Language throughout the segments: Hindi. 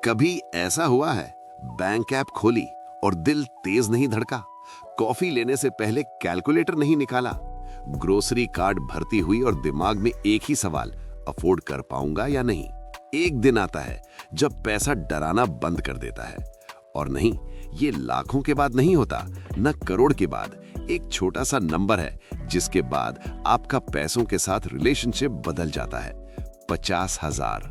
कभी ऐसा हुआ है, बैंक ऐप खोली और दिल तेज नहीं धड़का, कॉफी लेने से पहले कैलकुलेटर नहीं निकाला, ग्रोसरी कार्ड भरती हुई और दिमाग में एक ही सवाल, अफोर्ड कर पाऊंगा या नहीं। एक दिन आता है जब पैसा डराना बंद कर देता है। और नहीं, ये लाखों के बाद नहीं होता, न करोड़ के बाद। एक छोटा सा नंबर है जिसके बाद आपका पैसों के साथ रिलेशनशिप बदल जाता है। 50,000।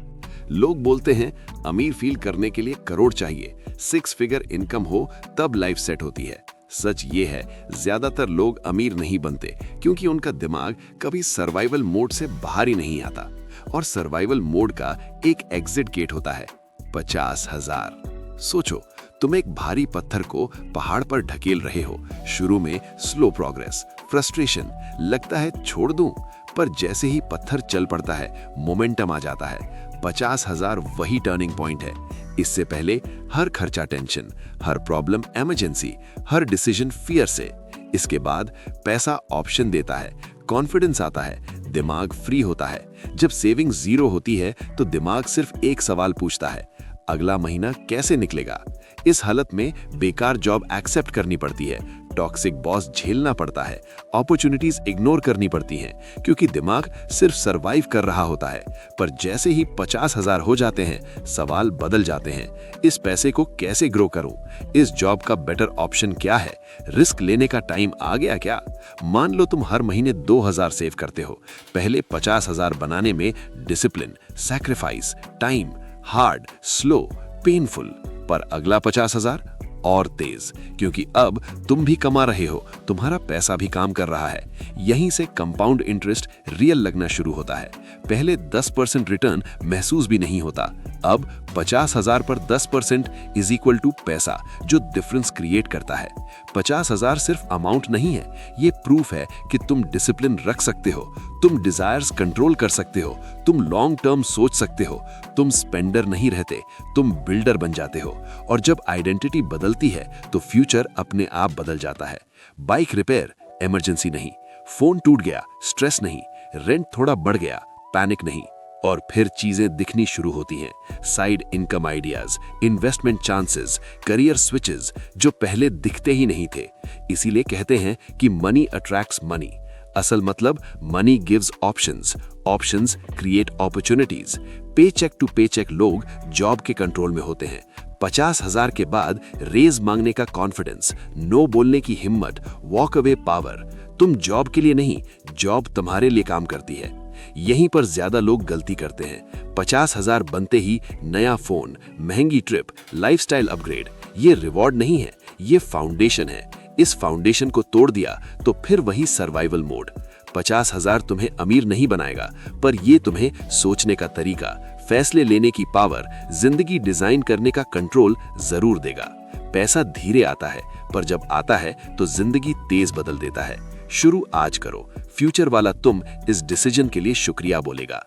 लोग बोलते हैं अमीर फील करने के लिए करोड़ चाहिए, 6 फिगर इनकम हो तब लाइफ सेट होती है। सच ये है, ज्यादातर लोग अमीर नहीं बनते क्योंकि उनका दिमाग कभी सर्वाइवल मोड से बाहर ही नहीं आता। और सर्वाइवल मोड का एक एग्जिट गेट होता है 50,000। सोचो, तुम एक भारी पत्थर को पहाड़ पर ढकेल रहे हो। शुरू में स्लो प्रोग्रेस, फ्रस्ट्रेशन, लगता है छोड़ दूं, पर जैसे ही पत्थर चल पड़ता है मोमेंटम आ जाता है। 50,000 वही टर्निंग पॉइंट है। इससे पहले हर खर्चा टेंशन, हर प्रॉब्लम इमरजेंसी, हर डिसीजन फियर से। इसके बाद पैसा ऑप्शन देता है, कॉन्फिडेंस आता है, दिमाग फ्री होता है। जब सेविंग 0 होती है तो दिमाग सिर्फ एक सवाल पूछता है, अगला महीना कैसे निकलेगा। इस हालत में बेकार जॉब एक्सेप्ट करनी पड़ती है, टॉक्सिक बॉस झेलना पड़ता है, अपॉर्चुनिटीज इग्नोर करनी पड़ती हैं, क्योंकि दिमाग सिर्फ सरवाइव कर रहा होता है। पर जैसे ही 50,000 हो जाते हैं, सवाल बदल जाते हैं। इस पैसे को कैसे ग्रो करूं? इस जॉब का बेटर ऑप्शन क्या है? रिस्क लेने का टाइम आ गया क्या? मान लो तुम हर महीने 2,000 सेव करते हो। पहले 50,000 बनाने में discipline, sacrifice, time, hard, slow, painful. पर अगला 50,000 और तेज, क्योंकि अब तुम भी कमा रहे हो, तुम्हारा पैसा भी काम कर रहा है। यहीं से कंपाउंड इंटरेस्ट रियल लगना शुरू होता है। पहले 10% रिटर्न महसूस भी नहीं होता, अब 50,000 पर 10% इज इक्वल टू पैसा, जो डिफरेंस क्रिएट करता है। 50,000 सिर्फ अमाउंट नहीं है, ये प्रूफ है कि तुम डिसिप्लिन रख सकते हो, तुम डिजायर्स कंट्रोल कर सकते हो, तुम लॉन्ग टर्म सोच सकते हो, तुम स्पेंडर नहीं रहते, तुम बिल्डर बन जाते हो। और जब आइडेंटिटी बदलती है तो फ्यूचर अपने आप बदल जाता है। बाइक रिपेयर, इमरजेंसी नहीं। फोन टूट गया, स्ट्रेस नहीं। रेंट थोड़ा बढ़ गया, पैनिक नहीं। और फिर चीजें दिखनी शुरू होती हैं। Side income ideas, investment chances, career switches, जो पहले दिखते ही नहीं थे। इसीलिए कहते हैं कि मनी अट्रैक्ट्स मनी। असल मतलब money gives options, options create opportunities. Paycheck to paycheck लोग जॉब के कंट्रोल में होते हैं। 50,000 के बाद रेज मांगने का कॉन्फिडेंस, नो बोलने की हिम्मत, वॉक अवे पावर। तुम जॉब के लिए नहीं, जॉब तुम्हारे लिए काम करती है। यहीं पर ज्यादा लोग गलती करते हैं। 50,000 बनते ही नया फोन, महंगी ट्रिप, लाइफस्टाइल अपग्रेड। ये रिवॉर्ड नहीं है, ये फाउंडेशन है। इस फाउंडेशन को तोड़ दिया तो फिर वही सर्वाइवल मोड। 50,000 तुम्हें अमीर नहीं बनाएगा, पर ये तुम्हें सोचने का तरीका, फैसले लेने की पावर, जिंदगी डिजाइन करने का कंट्रोल जरूर देगा। पैसा धीरे आता है, पर जब आता है तो जिंदगी तेज बदल देता है। शुरू आज करो, फ्यूचर वाला तुम इस डिसीजन के लिए शुक्रिया बोलेगा।